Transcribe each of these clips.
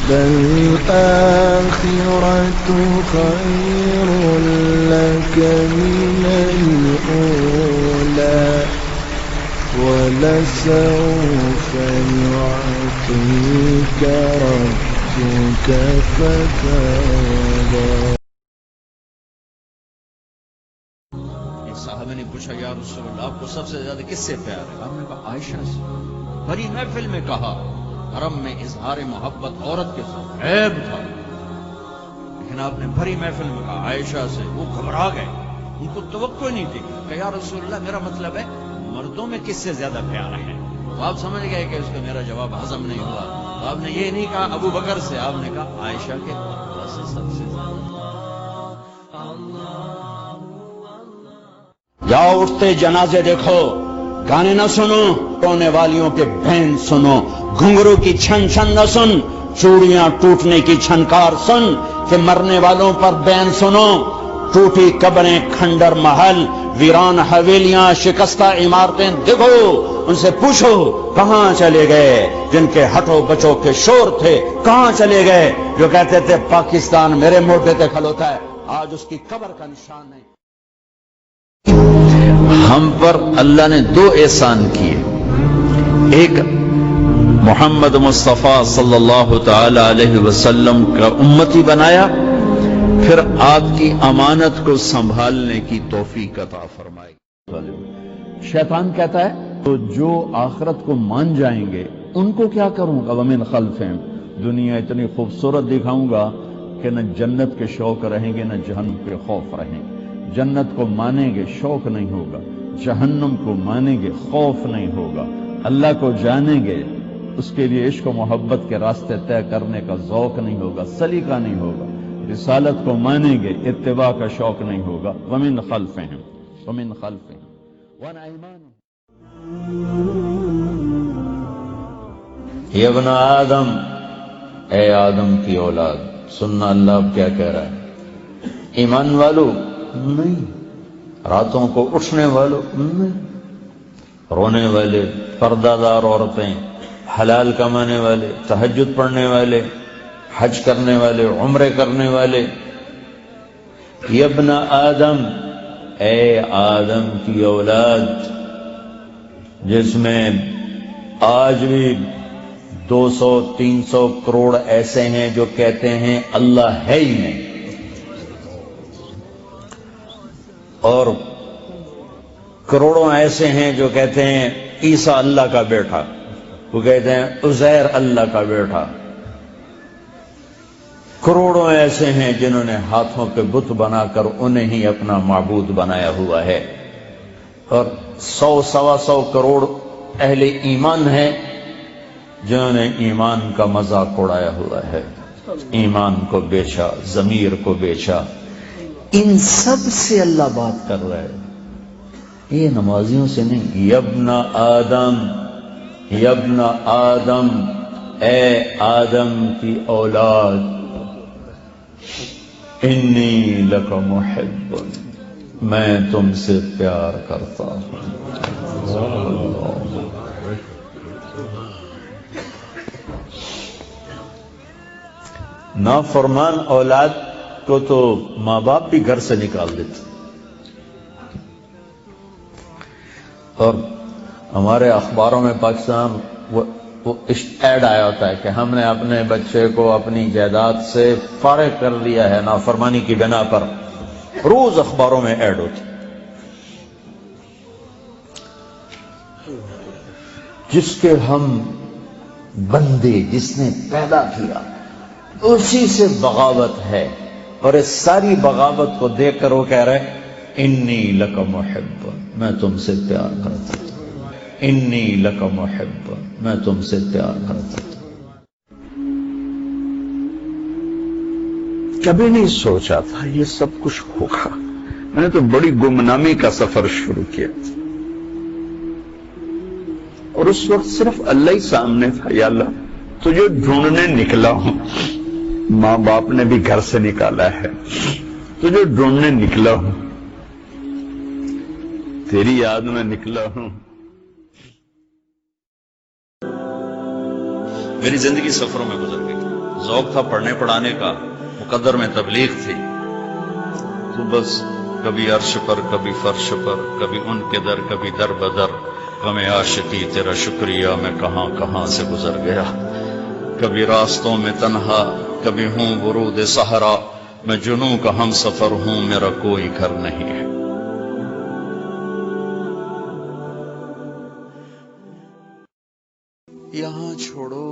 للآخرة خير لك من الأولى ولسوف يعطيك ربك فترضى. صاحب نے پوچھا یا رسول اللہ آپ کو سب سے زیادہ کس سے پیار ہے؟ آپ نے کہا عائشہ سے. بڑی محفل میں کہا. حرم میں اظہار محبت عورت کے ساتھ عیب تھا، لیکن آپ نے بھری محفل میں کہا عائشہ سے. وہ گھبرا گئے، ان کو توقع نہیں تھی کہ یا رسول اللہ میرا مطلب ہے مردوں میں کس سے زیادہ پیار ہے. تو آپ سمجھ گئے کہ اس کو میرا جواب ہضم نہیں ہوا. تو آپ نے یہ نہیں کہا ابو بکر سے، آپ نے کہا عائشہ کے اللہ سے سب سے زیادہ. جاؤ اٹھتے جنازے دیکھو، گانے نہ سنو، رونے والیوں کے بین سنو، گھنگرو کی چھن چھن نہ سن، چوڑیاں ٹوٹنے کی چھنکار سن، کہ مرنے والوں پر بین سنو. ٹوٹی قبریں، کھنڈر محل، ویران حویلیاں، شکستہ عمارتیں دیکھو، ان سے پوچھو کہاں چلے گئے جن کے ہٹو بچو کے شور تھے، کہاں چلے گئے جو کہتے تھے پاکستان میرے موٹے تے کھلوتا ہے. آج اس کی قبر کا نشان نہیں. ہم پر اللہ نے دو احسان کیے. ایک محمد مصطفیٰ صلی اللہ تعالی علیہ وسلم کا امتی بنایا، پھر آپ کی امانت کو سنبھالنے کی توفیق عطا فرمائی. شیطان کہتا ہے تو جو آخرت کو مان جائیں گے ان کو کیا کروں گا؟ ومن خلفہم، دنیا اتنی خوبصورت دکھاؤں گا کہ نہ جنت کے شوق رہیں گے نہ جہنم کے خوف رہیں گے. جنت کو مانیں گے شوق نہیں ہوگا، جہنم کو مانیں گے خوف نہیں ہوگا. اللہ کو جانیں گے اس کے لیے عشق و محبت کے راستے طے کرنے کا ذوق نہیں ہوگا، سلیقہ نہیں ہوگا. رسالت کو مانیں گے اتباع کا شوق نہیں ہوگا. ومن خلفہم ومن خلفہم وعن ایمانہم. یا ابن آدم، اے آدم کی اولاد، سننا اللہ اب کیا کہہ رہا ہے. ایمان والو نہیں، راتوں کو اٹھنے والوں نہیں، رونے والے، پردہ دار عورتیں، حلال کمانے والے، تہجد پڑھنے والے، حج کرنے والے، عمرے کرنے والے. یا ابن آدم، اے آدم کی اولاد، جس میں آج بھی 200-300 کروڑ ایسے ہیں جو کہتے ہیں اللہ ہے ہی نہیں، اور کروڑوں ایسے ہیں جو کہتے ہیں عیسیٰ اللہ کا بیٹا، وہ کہتے ہیں عزیر اللہ کا بیٹا. کروڑوں ایسے ہیں جنہوں نے ہاتھوں کے بت بنا کر انہیں ہی اپنا معبود بنایا ہوا ہے، اور 100-125 کروڑ اہل ایمان ہیں جنہوں نے ایمان کا مذاق اڑایا ہوا ہے، ایمان کو بیچا، ضمیر کو بیچا. ان سب سے اللہ بات کر رہا ہے، یہ نمازیوں سے نہیں. یا ابن آدم، یا ابن آدم، اے آدم کی اولاد، انی لک محب، میں تم سے پیار کرتا ہوں. نافرمان اولاد کو تو ماں باپ بھی گھر سے نکال دیتے. اور ہمارے اخباروں میں پاکستان وہ ایڈ آیا ہوتا ہے کہ ہم نے اپنے بچے کو اپنی جائیداد سے فارغ کر دیا ہے نافرمانی کی بنا پر. روز اخباروں میں ایڈ ہوتی. جس کے ہم بندے، جس نے پیدا کیا، اسی سے بغاوت ہے، اور اس ساری بغاوت کو دیکھ کر وہ کہہ رہے انی لک محب، میں تم سے پیار کرتا ہوں. انی لک محب، میں تم سے پیار کرتا ہوں. کبھی نہیں سوچا تھا یہ سب کچھ ہوگا. میں نے تو بڑی گمنامی کا سفر شروع کیا، اور اس وقت صرف اللہ ہی سامنے تھا. یا اللہ تجھے ڈھونڈنے نکلا ہوں، ماں باپ نے بھی گھر سے نکالا ہے، تجھے ڈھونڈنے نکلا ہوں، تیری یاد میں نکلا ہوں. میری زندگی سفروں میں گزر گئی. ذوق تھا پڑھنے پڑھانے کا، مقدر میں تبلیغ تھی، تو بس کبھی عرش پر کبھی فرش پر، کبھی ان کے در کبھی در بدر، غم عاشقی تیرا شکریہ میں کہاں کہاں سے گزر گیا، کبھی راستوں میں تنہا کبھی ہوں ورود صحرا، میں جنوں کا ہم سفر ہوں میرا کوئی گھر نہیں ہے۔ یہاں چھوڑو،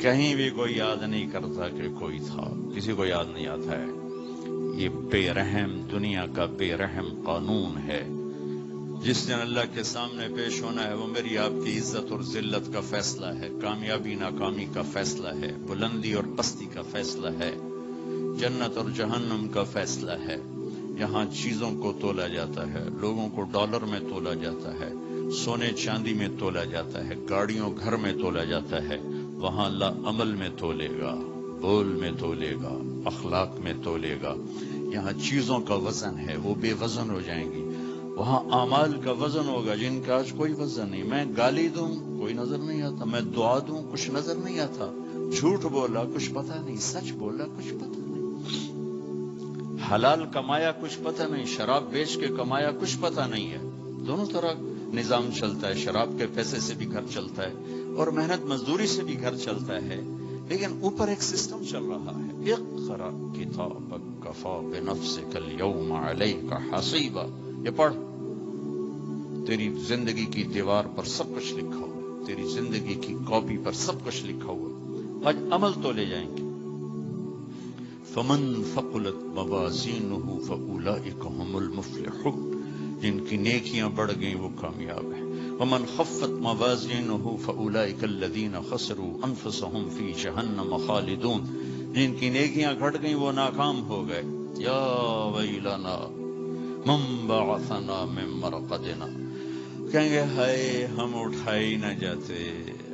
کہیں بھی کوئی یاد نہیں کرتا کہ کوئی تھا، کسی کو یاد نہیں آتا ہے۔ یہ بے رحم دنیا کا بے رحم قانون ہے۔ جس دن اللہ کے سامنے پیش ہونا ہے وہ میری آپ کی عزت اور ذلت کا فیصلہ ہے، کامیابی ناکامی کا فیصلہ ہے، بلندی اور پستی کا فیصلہ ہے، جنت اور جہنم کا فیصلہ ہے۔ یہاں چیزوں کو تولا جاتا ہے، لوگوں کو ڈالر میں تولا جاتا ہے، سونے چاندی میں تولا جاتا ہے، گاڑیوں گھر میں تولا جاتا ہے۔ وہاں اللہ عمل میں تولے گا، بول میں تولے گا، اخلاق میں تولے گا۔ یہاں چیزوں کا وزن ہے، وہ بے وزن ہو جائیں گی۔ وہاں اعمال کا وزن ہوگا جن کا آج کوئی وزن نہیں۔ میں گالی دوں کوئی نظر نہیں آتا، میں دعا دوں کچھ نظر نہیں آتا، جھوٹ بولا کچھ پتہ نہیں، سچ بولا کچھ پتہ نہیں، حلال کمایا کچھ پتہ نہیں، شراب بیچ کے کمایا کچھ پتہ نہیں ہے۔ دونوں طرح نظام چلتا ہے، شراب کے پیسے سے بھی گھر چلتا ہے اور محنت مزدوری سے بھی گھر چلتا ہے، لیکن اوپر ایک سسٹم چل رہا ہے۔ اقرأ کتابک کفی بنفسک اليوم علیک حسیبا، یہ پڑھ، تیری زندگی کی دیوار پر سب کچھ لکھا ہوا، تیری زندگی کی کاپی پر سب کچھ لکھا ہوا، آج عمل تو لے جائیں گے۔ فمن ثقلت موازینہ فاولئک هم المفلحون، جن کی نیکیاں بڑھ گئیں وہ کامیاب ہیں۔ ومن خفت موازینہ فاولئک الذین خسروا انفسهم فی جہنم خالدون، جن کی نیکیاں گھٹ گئیں وہ ناکام ہو گئے۔ یا ویلنا من بعثنا من مرقدنا، کہیں گے ہائے ہم اٹھائے ہی نہ جاتے،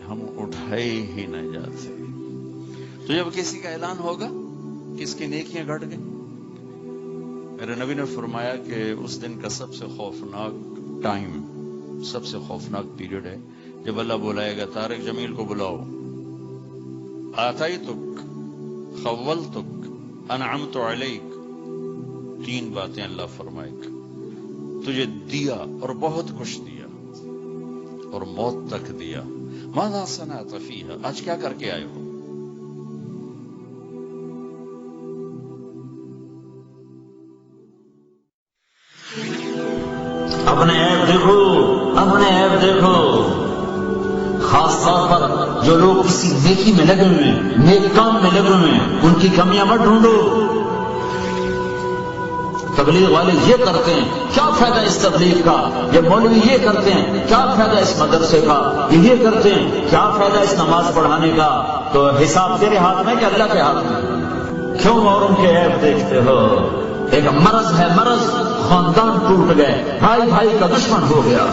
ہم اٹھائے ہی نہ جاتے۔ تو جب کسی کا اعلان ہوگا کس کی نیکیاں گھٹ گئیں، میرے نبی نے فرمایا کہ اس دن کا سب سے خوفناک ٹائم، سب سے خوفناک پیریڈ ہے جب اللہ بلائے گا طارق جمیل کو بلاؤ، آتیتک خولتک انعمت علیک، تین باتیں اللہ فرمائے گا، تجھے دیا اور بہت کچھ دیا اور موت تک دیا، ماذا صنعت فیہا، آج کیا کر کے آئے ہو؟ اپنے عیب دیکھو، اپنے عیب دیکھو، خاص طور پر جو لوگ کسی نیکی میں لگے ہوئے ہیں، نیک کام میں لگے ہوئے ہیں، ان کی کمیاں مت ڈھونڈو۔ تبلیغ والے یہ کرتے ہیں، کیا فائدہ اس تبلیغ کا؟ یہ مولوی یہ کرتے ہیں، کیا فائدہ اس مدرسے کا؟ یہ کرتے ہیں، کیا فائدہ اس نماز پڑھانے کا؟ تو حساب تیرے ہاتھ میں کہ اللہ کے ہاتھ میں؟ کیوں اوروں کے عیب دیکھتے ہو؟ ایک مرض ہے، مرض، خاندان ٹوٹ گئے، بھائی بھائی کا دشمن ہو گیا،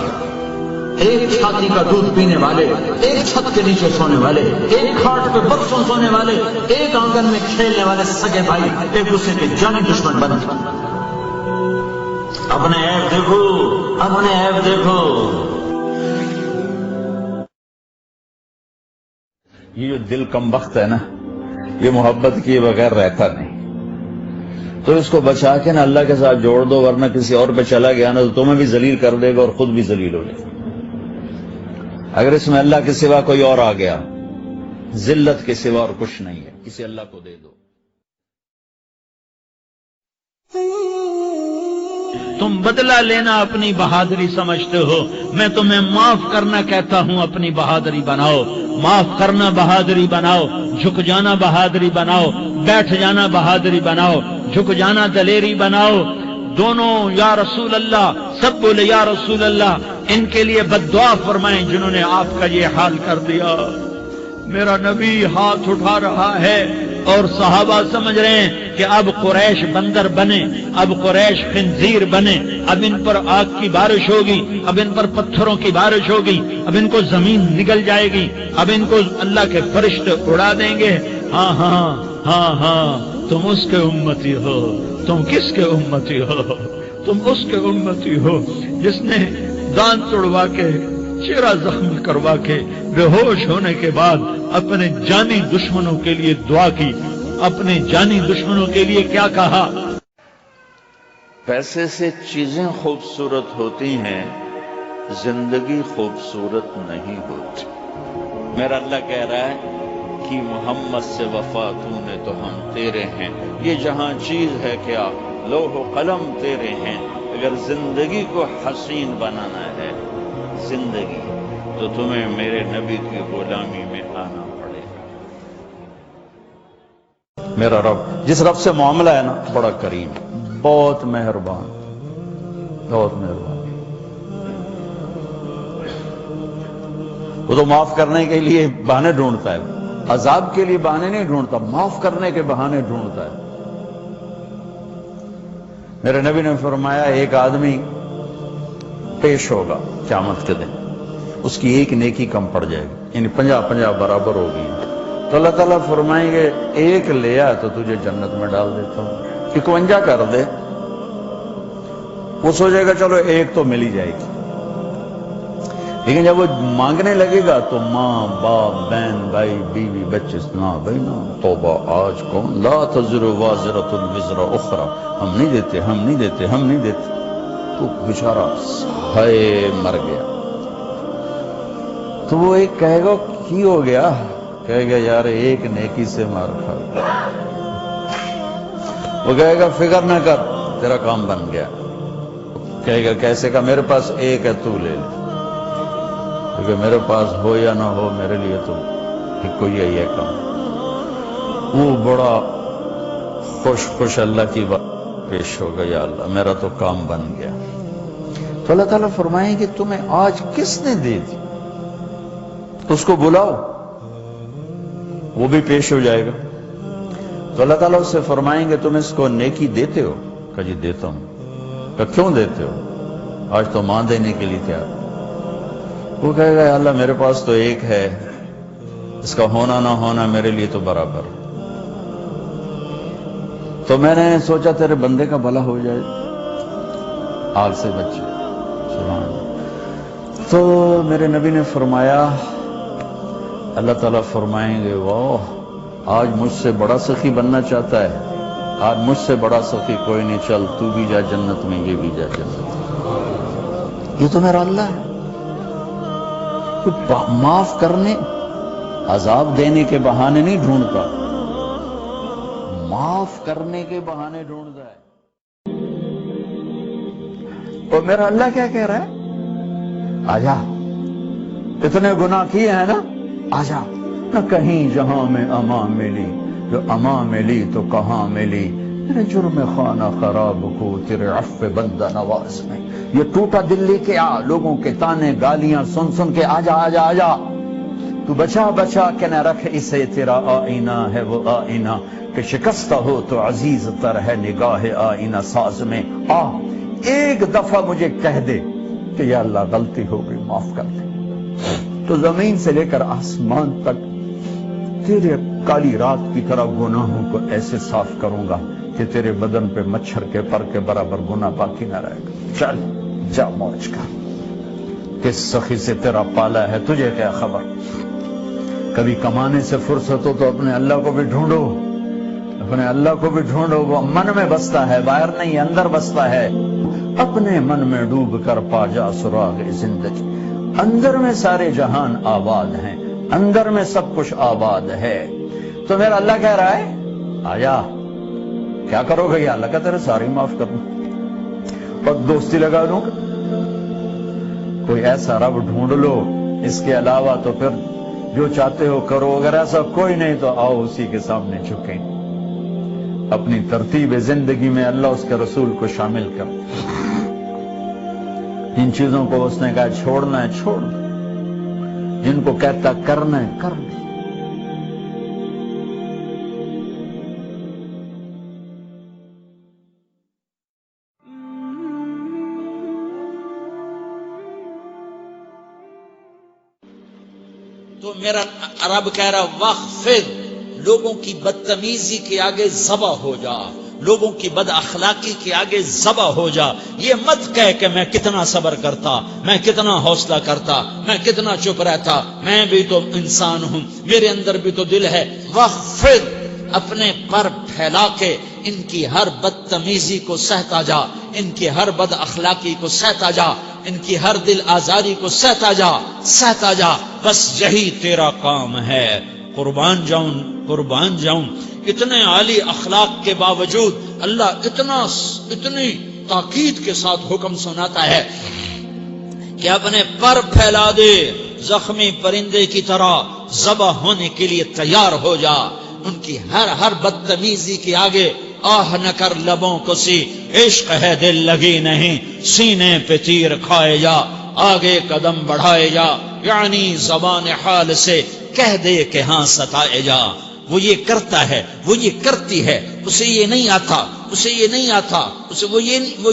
ایک چھاتی کا دودھ پینے والے، ایک چھت کے نیچے سونے والے، ایک کھاٹ پہ برسوں سونے والے، ایک آنگن میں کھیلنے والے سگے بھائی ایک دوسرے کے جانی دشمن بن گئے۔ اپنے عیب دیکھو، اپنے عیب دیکھو۔ یہ جو دل کم وقت ہے نا، یہ محبت کیے بغیر رہتا نہیں، تو اس کو بچا کے نا اللہ کے ساتھ جوڑ دو، ورنہ کسی اور پہ چلا گیا نا تو تمہیں بھی ذلیل کر دے گا اور خود بھی ذلیل ہو جائے گا۔ اگر اس میں اللہ کے سوا کوئی اور آ گیا، ذلت کے سوا اور کچھ نہیں ہے، کسی اللہ کو دے دو۔ تم بدلہ لینا اپنی بہادری سمجھتے ہو، میں تمہیں معاف کرنا کہتا ہوں اپنی بہادری بناؤ۔ معاف کرنا بہادری بناؤ، جھک جانا بہادری بناؤ، بیٹھ جانا بہادری بناؤ، جھک جانا دلیری بناؤ۔ دونوں یا رسول اللہ، سب بولے یا رسول اللہ۔ ان کے لیے بد دعا فرمائیں جنہوں نے آپ کا یہ حال کر دیا۔ میرا نبی ہاتھ اٹھا رہا ہے اور صحابہ سمجھ رہے ہیں کہ اب قریش بندر بنے، اب قریش خنزیر بنے، اب ان پر آگ کی بارش ہوگی، اب ان پر پتھروں کی بارش ہوگی، اب ان کو زمین نگل جائے گی، اب ان کو اللہ کے فرشتے اڑا دیں گے۔ ہاں ہاں ہاں ہاں، تم اس کے امتی ہو۔ تم کس کے امتی ہو؟ تم اس کے امتی ہو جس نے دانت توڑوا کے چہرہ زخمی کروا کے بے ہوش ہونے کے بعد اپنے جانی دشمنوں کے لیے دعا کی. اپنے جانی دشمنوں کے لیے کیا کہا؟ پیسے سے چیزیں خوبصورت ہوتی ہیں، زندگی خوبصورت نہیں ہوتی. میرا اللہ کہہ رہا ہے کہ محمد سے وفا تو نے تو ہم تیرے ہیں. یہ جہاں چیز ہے کیا، لوح و قلم تیرے ہیں. اگر زندگی کو حسین بنانا ہے زندگی، تو تمہیں میرے نبی کی غلامی میں آنا پڑے گا. میرا رب، جس رب سے معاملہ ہے نا، بڑا کریم، بہت مہربان، بہت مہربان. وہ تو معاف کرنے کے لیے بہانے ڈھونڈتا ہے، عذاب کے لیے بہانے نہیں ڈھونڈتا، معاف کرنے کے بہانے ڈھونڈتا ہے. میرے نبی نے فرمایا ایک آدمی پیش ہوگا قیامت کے دن، اس کی ایک نیکی کم پڑ جائے گی، یعنی 50-50 برابر ہوگی. تو اللہ تعالیٰ فرمائیں گے ایک لیا تو تجھے جنت میں ڈال دیتا ہوں، 51 کر دے. وہ سوچے گا چلو ایک تو مل ہی جائے گی. لیکن جب وہ مانگنے لگے گا تو ماں باپ بہن بھائی بیوی بچے، نہ بھائی نہ، توبہ آج کون، لا تزر وازرۃ وزر اخرى، ہم نہیں دیتے، ہم نہیں دیتے، ہم نہیں دیتے. تو بیچارہ ہائے مر گیا. تو وہ ایک کہے گا کی ہو گیا، کہے گا یار ایک نیکی سے مار کھا گیا. وہ کہے گا فکر نہ کر تیرا کام بن گیا. کہے گا کیسے کا، میرے پاس ایک ہے تو لے لے. کیونکہ میرے پاس ہو یا نہ ہو میرے لیے تو کوئی ہے یہ کام. وہ بڑا خوش اللہ کی بات پیش ہوگا، یا اللہ میرا تو کام بن گیا. تو اللہ تعالیٰ فرمائیں کہ تمہیں آج کس نے دے دی، اس کو بلاؤ، وہ بھی پیش ہو جائے گا. تو اللہ تعالیٰ اس سے فرمائیں گے تم اس کو نیکی دیتے ہو؟ کہا جی دیتا ہوں. کہا کیوں دیتے ہو؟ آج تو ماں دینے کے لیے تیار. وہ کہے گا یا اللہ میرے پاس تو ایک ہے، اس کا ہونا نہ ہونا میرے لیے تو برابر. تو میں نے سوچا تیرے بندے کا بھلا ہو جائے، آگ سے بچے. سبحان اللہ. تو میرے نبی نے فرمایا، اللہ تعالیٰ فرمائیں گے واہ آج مجھ سے بڑا سخی بننا چاہتا ہے، آج مجھ سے بڑا سخی کوئی نہیں، چل تو بھی جا جنت میں، یہ بھی جا جنت میں. یہ تو میرا اللہ ہے. معاف کرنے، عذاب دینے کے بہانے نہیں ڈھونڈتا، معاف کرنے کے بہانے ڈھونڈتا ہے. اور میرا اللہ کیا کہہ رہا ہے، آجا اتنے گناہ کیے ہیں نا، آجا. نہ کہیں جہاں میں امان ملی، جو امان ملی تو کہاں ملی. میرے جرم خانہ خراب کو تیرے عفو بندہ نواز میں. یہ ٹوٹا دل لے کے آ، لوگوں کے تانے گالیاں سن سن کے آجا آجا آجا. تو بچا بچا کے نہ رکھ اسے، تیرا آئینہ ہے وہ آئینہ کہ شکستہ ہو تو عزیز تر ہے نگاہ آئینہ ساز میں. آ ایک دفعہ مجھے کہہ دے کہ یا اللہ غلطی ہو گئی معاف کر دے، تو زمین سے لے کر آسمان تک تیرے کالی رات کی طرح گناہوں کو ایسے صاف کروں گا کہ تیرے بدن پہ مچھر کے پر کے برابر گناہ باقی نہ رہے گا. چل جا موج کر، کس سخی سے تیرا پالا ہے تجھے کیا خبر. کبھی کمانے سے فرصت ہو تو اپنے اللہ کو بھی ڈھونڈو، اپنے اللہ کو بھی ڈھونڈو. وہ من میں بستا ہے، باہر نہیں، اندر بستا ہے. اپنے من میں ڈوب کر پا جا سراغ زندگی. اندر میں سارے جہان آباد ہیں، اندر میں سب کچھ آباد ہے. تو میرا اللہ کہہ رہا ہے آجا، کیا کرو گے؟ یا اللہ کا تیرے ساری معاف کر دوں اور دوستی لگا دوں. کوئی ایسا رب ڈھونڈ لو، اس کے علاوہ تو پھر جو چاہتے ہو کرو. اگر ایسا کوئی نہیں تو آؤ اسی کے سامنے جھکیں. اپنی ترتیب زندگی میں اللہ اس کے رسول کو شامل کر. جن چیزوں کو اس نے کہا چھوڑنا ہے چھوڑ، جن کو کہتا کرنا ہے کر لے. تو میرا رب کہہ رہا وقفد، لوگوں کی بدتمیزی کے آگے ذبح ہو جا، لوگوں کی بد اخلاقی کے آگے ذبح ہو جا. یہ مت کہہ کہ میں کتنا صبر کرتا، میں کتنا حوصلہ کرتا، میں کتنا چپ رہتا، میں بھی تو انسان ہوں، میرے اندر بھی تو دل ہے. وخفض، اپنے پر پھیلا کے ان کی ہر بدتمیزی کو سہتا جا، ان کی ہر بد اخلاقی کو سہتا جا، ان کی ہر دل آزاری کو سہتا جا، سہتا جا. بس یہی تیرا کام ہے. قربان جاؤں. اتنے عالی اخلاق کے باوجود اللہ اتنی تاکید کے ساتھ حکم سناتا ہے کہ اپنے پر پھیلا دے، زخمی پرندے کی طرح ذبح ہونے کے لیے تیار ہو جا. ان کی ہر بدتمیزی کے آگے آہ نہ کر لبوں کو سی، عشق ہے دل لگی نہیں، سینے پہ تیر کھائے جا، آگے قدم بڑھائے جا. یعنی زبان حال سے کہہ دے کہ ہاں ستائے جا. وہ یہ کرتا ہے، وہ یہ کرتی ہے، اسے یہ نہیں آتا، اسے وہ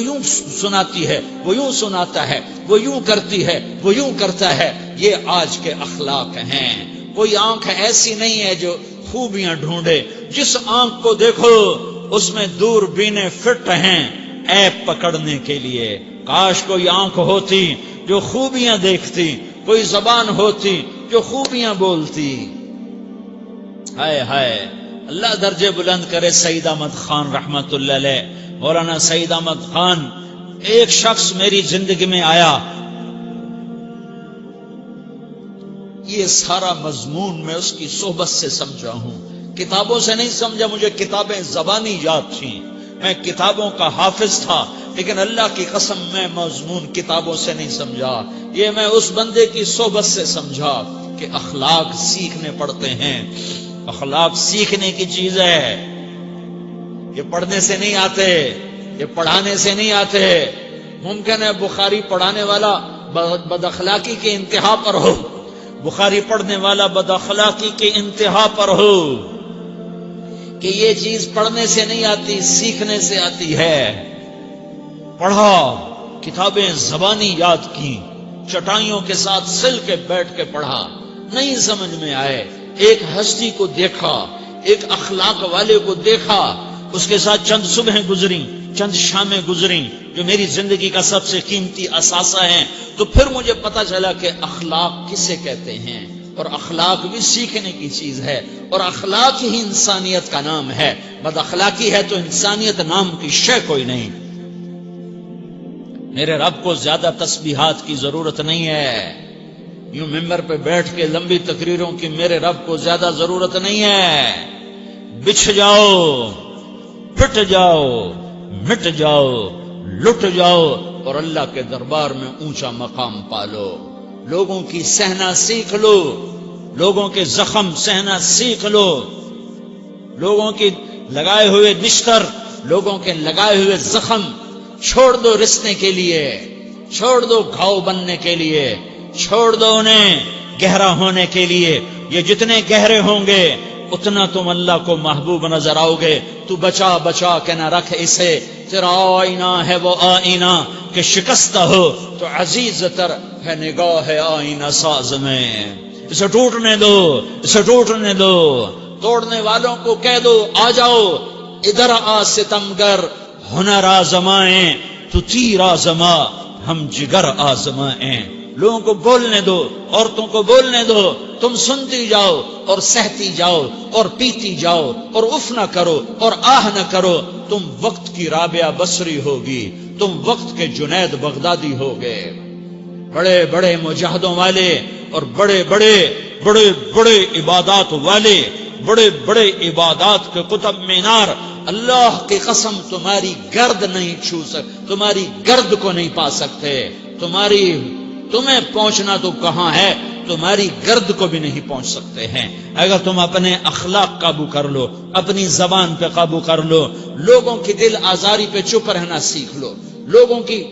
یوں سناتی ہے، وہ یوں سناتا ہے، وہ یوں کرتی ہے، وہ یوں کرتا ہے. یہ آج کے اخلاق ہیں. کوئی آنکھ ایسی نہیں ہے جو خوبیاں ڈھونڈے. جس آنکھ کو دیکھو اس میں دوربینیں فٹ ہیں عیب پکڑنے کے لیے. کاش کوئی آنکھ ہوتی جو خوبیاں دیکھتی، کوئی زبان ہوتی جو خوبیاں بولتی. ہائے ہائے، اللہ درجے بلند کرے. سعید احمد خان رحمت اللہ علیہ، مولانا سعید احمد خان، ایک شخص میری زندگی میں آیا. یہ سارا مضمون میں اس کی صحبت سے سمجھا ہوں، کتابوں سے نہیں سمجھا. مجھے کتابیں زبانی یاد تھیں، میں کتابوں کا حافظ تھا، لیکن اللہ کی قسم میں مضمون کتابوں سے نہیں سمجھا. یہ میں اس بندے کی صحبت سے سمجھا کہ اخلاق سیکھنے پڑتے ہیں. اخلاق سیکھنے کی چیز ہے. یہ پڑھنے سے نہیں آتے، یہ پڑھانے سے نہیں آتے. ممکن ہے بخاری پڑھانے والا بد اخلاقی کے انتہا پر ہو، بخاری پڑھنے والا بد اخلاقی کے انتہا پر ہو، کہ یہ چیز پڑھنے سے نہیں آتی، سیکھنے سے آتی ہے. پڑھا، کتابیں زبانی یاد کی، چٹائیوں کے ساتھ سل کے بیٹھ کے پڑھا. نہیں سمجھ میں آئے، ایک ہستی کو دیکھا، ایک اخلاق والے کو دیکھا، اس کے ساتھ چند صبحیں گزری، چند شامیں گزری جو میری زندگی کا سب سے قیمتی اثاثہ ہیں. تو پھر مجھے پتا چلا کہ اخلاق کسے کہتے ہیں، اور اخلاق بھی سیکھنے کی چیز ہے، اور اخلاق ہی انسانیت کا نام ہے. بد اخلاقی ہے تو انسانیت نام کی شے کوئی نہیں. میرے رب کو زیادہ تسبیحات کی ضرورت نہیں ہے. یوں ممبر پہ بیٹھ کے لمبی تقریروں کی میرے رب کو زیادہ ضرورت نہیں ہے. بچھ جاؤ، پٹ جاؤ، مٹ جاؤ، لٹ جاؤ، اور اللہ کے دربار میں اونچا مقام پالو. لوگوں کی سہنا سیکھ لو، لوگوں کے زخم سہنا سیکھ لو، لوگوں کی لگائے ہوئے نشتر، لوگوں کے لگائے ہوئے زخم چھوڑ دو رسنے کے لیے، چھوڑ دو گھاؤ بننے کے لیے، چھوڑ دو انہیں گہرا ہونے کے لیے. یہ جتنے گہرے ہوں گے اتنا تم اللہ کو محبوب نظر آؤ گے. تو بچا بچا کے نہ رکھ اسے، تیرا آئینہ ہے وہ آئینہ کہ شکستہ ہو تو عزیز تر ہے نگاہ آئینہ ساز میں. اسے ٹوٹنے دو، اسے ٹوٹنے دو. توڑنے والوں کو کہہ دو آ جاؤ ادھر آ ستمگر، ہنر آزمائیں تو تیر آزما، ہم جگر آزمائیں. لوگوں کو بولنے دو، عورتوں کو بولنے دو. تم سنتی جاؤ اور سہتی جاؤ اور پیتی جاؤ اور اف نہ کرو اور آہ نہ کرو. تم وقت کی رابعہ بصری ہوگی، تم وقت کے جنید بغدادی ہوگے. بڑے بڑے مجاہدوں والے اور بڑے بڑے بڑے بڑے عبادات والے، بڑے بڑے عبادات کے قطب مینار، اللہ کی قسم تمہاری گرد نہیں چھو سکتے، تمہاری گرد کو نہیں پا سکتے. تمہیں پہنچنا تو کہاں ہے، تمہاری گرد کو بھی نہیں پہنچ سکتے ہیں. اگر تم اپنے اخلاق قابو کر لو، اپنی زبان پہ قابو کر لو، لوگوں کی دل آزاری پہ چپ رہنا سیکھ لو، لوگوں کی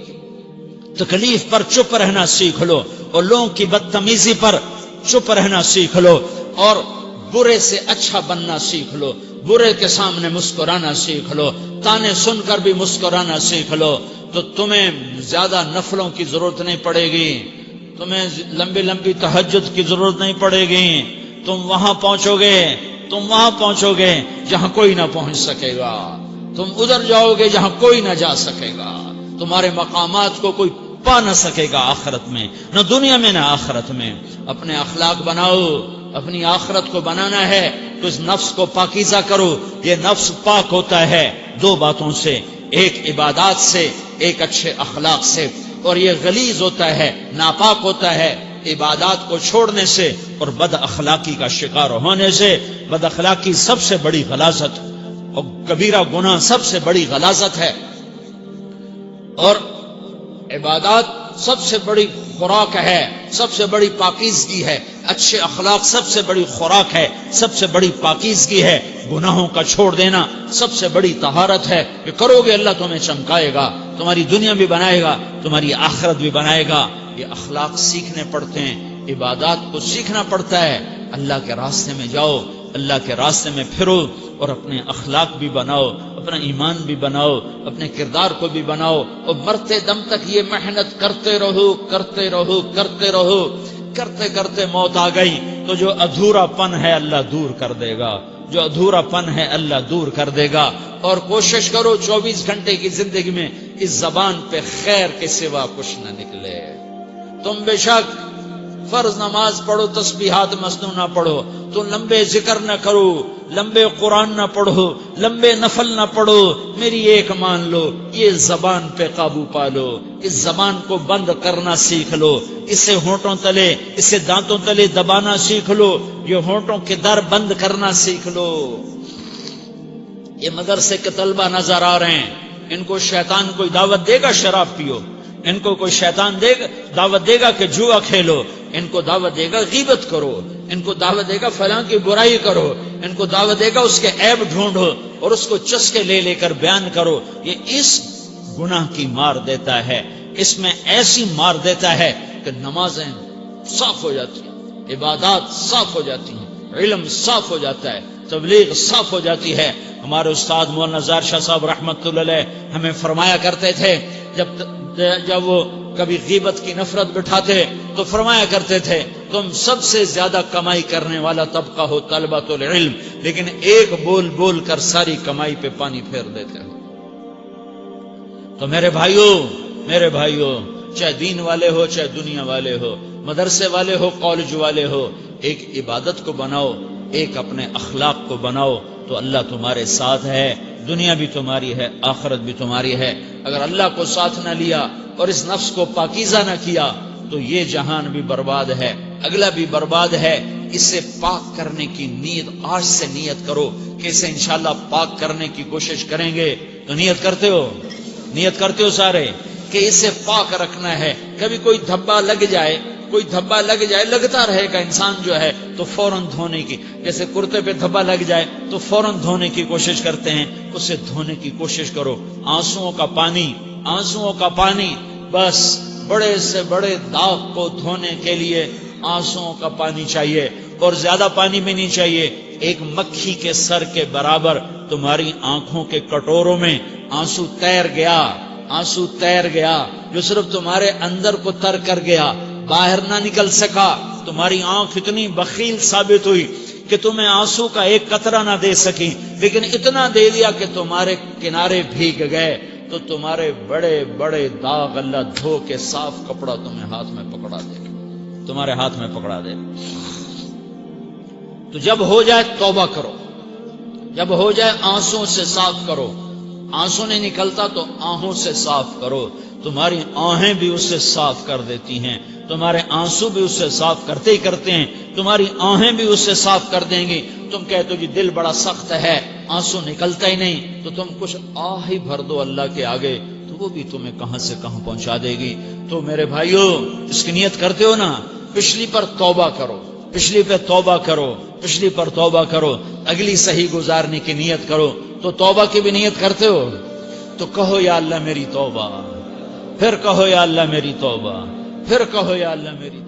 تکلیف پر چپ رہنا سیکھ لو، اور لوگوں کی بدتمیزی پر چپ رہنا سیکھ لو، اور برے سے اچھا بننا سیکھ لو، برے کے سامنے مسکرانا سیکھ لو، تانے سن کر بھی مسکرانا سیکھ لو، تو تمہیں زیادہ نفلوں کی ضرورت نہیں پڑے گی، تمہیں لمبی لمبی تہجد کی ضرورت نہیں پڑے گی. تم وہاں پہنچو گے جہاں کوئی نہ پہنچ سکے گا. تم ادھر جاؤ گے جہاں کوئی نہ جا سکے گا، تمہارے مقامات کو کوئی پا نہ سکے گا آخرت میں، نہ دنیا میں نہ آخرت میں۔ اپنے اخلاق بناؤ، اپنی آخرت کو بنانا ہے تو اس نفس کو پاکیزہ کرو۔ یہ نفس پاک ہوتا ہے دو باتوں سے، ایک عبادات سے، ایک اچھے اخلاق سے، اور یہ غلیظ ہوتا ہے، ناپاک ہوتا ہے عبادات کو چھوڑنے سے اور بد اخلاقی کا شکار ہونے سے۔ بد اخلاقی سب سے بڑی غلاظت اور کبیرہ گناہ سب سے بڑی غلاظت ہے، اور عبادات سب سے بڑی خوراک ہے، سب سے بڑی پاکیزگی ہے۔ اچھے اخلاق سب سے بڑی خوراک ہے، سب سے بڑی پاکیزگی ہے۔ گناہوں کا چھوڑ دینا سب سے بڑی طہارت ہے کہ کرو گے اللہ تمہیں چمکائے گا، تمہاری دنیا بھی بنائے گا، تمہاری آخرت بھی بنائے گا۔ یہ اخلاق سیکھنے پڑتے ہیں، عبادات کو سیکھنا پڑتا ہے۔ اللہ کے راستے میں جاؤ، اللہ کے راستے میں پھرو، اور اپنے اخلاق بھی بناؤ، اپنا ایمان بھی بناؤ، اپنے کردار کو بھی بناؤ، اور مرتے دم تک یہ محنت کرتے رہو، کرتے رہو، کرتے رہو۔ کرتے کرتے موت آ گئی تو جو ادھورا پن ہے اللہ دور کر دے گا، جو ادھورا پن ہے اللہ دور کر دے گا۔ اور کوشش کرو 24 گھنٹے کی زندگی میں اس زبان پہ خیر کے سوا کچھ نہ نکلے۔ تم بے شک فرض نماز پڑھو، تسبیحات مسنون نہ پڑھو، تو لمبے ذکر نہ کرو، لمبے قرآن نہ پڑھو، لمبے نفل نہ پڑھو، میری ایک مان لو، یہ زبان پہ قابو پالو، اس زبان کو بند کرنا سیکھ لو، اسے ہونٹوں تلے، اسے دانتوں تلے دبانا سیکھ لو، یہ ہونٹوں کے در بند کرنا سیکھ لو۔ یہ مدرسے کے طلبہ نظر آ رہے ہیں، ان کو شیطان کوئی دعوت دے گا شراب پیو، ان کو کوئی شیطان دعوت دے گا کہ جوا کھیلو، ان کو دعوت دے گا غیبت کرو، ان کو دعوت دے گا فلاں کی برائی کرو، ان کو دعوت دے گا اس کے عیب ڈھونڈو اور اس کو چسکے لے لے کر بیان کرو۔ یہ اس گناہ کی مار دیتا ہے، اس میں ایسی مار دیتا ہے کہ نمازیں صاف ہو جاتی ہیں، عبادات صاف ہو جاتی ہیں، علم صاف ہو جاتا ہے، تبلیغ صاف ہو جاتی ہے۔ ہمارے استاد مولانا زار شاہ صاحب رحمت اللہ علیہ ہمیں فرمایا کرتے تھے، جب وہ کبھی غیبت کی نفرت بٹھاتے تو فرمایا کرتے تھے تم سب سے زیادہ کمائی کرنے والا طبقہ ہو طلبۃ العلم، لیکن ایک بول بول کر ساری کمائی پہ پانی پھیر دیتے ہو۔ تو میرے بھائیوں چاہے دین والے ہو، چاہے دنیا والے ہو، مدرسے والے ہو، کالج والے ہو، ایک عبادت کو بناؤ، ایک اپنے اخلاق کو بناؤ، تو اللہ تمہارے ساتھ ہے، دنیا بھی تمہاری ہے، آخرت بھی تمہاری ہے۔ اگر اللہ کو ساتھ نہ لیا اور اس نفس کو پاکیزہ نہ کیا تو یہ جہان بھی برباد ہے، اگلا بھی برباد ہے۔ اسے پاک کرنے کی نیت آج سے نیت کرو کہ اسے انشاءاللہ پاک کرنے کی کوشش کریں گے۔ تو نیت کرتے ہو سارے کہ اسے پاک رکھنا ہے۔ کبھی کوئی دھبا لگ جائے، لگتا رہے گا انسان جو ہے تو فوراً دھونے کی، جیسے کرتے پہ دھبا لگ جائے تو فوراً دھونے کی کوشش کرتے ہیں، اسے دھونے کی کوشش کرو۔ آنسوؤں کا پانی بس بڑے سے بڑے داغ کو دھونے کے لیے آنسوؤں کا پانی چاہیے، اور زیادہ پانی بھی نہیں چاہیے۔ ایک مکھی کے سر کے برابر تمہاری آنکھوں کے کٹوروں میں آنسو تیر گیا جو صرف تمہارے اندر کو تر کر گیا، باہر نہ نکل سکا۔ تمہاری آنکھ اتنی بخیل ثابت ہوئی کہ تمہیں آنسو کا ایک قطرہ نہ دے سکی، لیکن اتنا دے دیا کہ تمہارے کنارے بھیگ گئے۔ تو تمہارے بڑے بڑے داغ اللہ دھو کے صاف کپڑا تمہیں ہاتھ میں پکڑا دے، تمہارے ہاتھ میں پکڑا دے۔ تو جب ہو جائے توبہ کرو، جب ہو جائے آنسوں سے صاف کرو۔ آنسو نہیں نکلتا تو آہوں سے صاف کرو، تمہاری آہیں بھی اس سے صاف کر دیتی ہیں، تمہارے آنسو بھی اس سے صاف کرتے ہی کرتے ہیں، تمہاری آہیں بھی اس سے صاف کر دیں گی۔ تم کہتے ہو جی دل بڑا سخت ہے، آنسو نکلتا ہی نہیں، تو تم کچھ آہ ہی بھر دو اللہ کے آگے، تو وہ بھی تمہیں کہاں سے کہاں پہنچا دے گی۔ تو میرے بھائیو اس کی نیت کرتے ہو نا، پچھلی پر توبہ کرو، پچھلی پر توبہ کرو، اگلی صحیح گزارنے کی نیت کرو۔ تو توبہ کی بھی نیت کرتے ہو تو کہو یا اللہ میری توبہ، پھر کہو یا اللہ میری توبہ، پھر کہو یا اللہ میری توبہ۔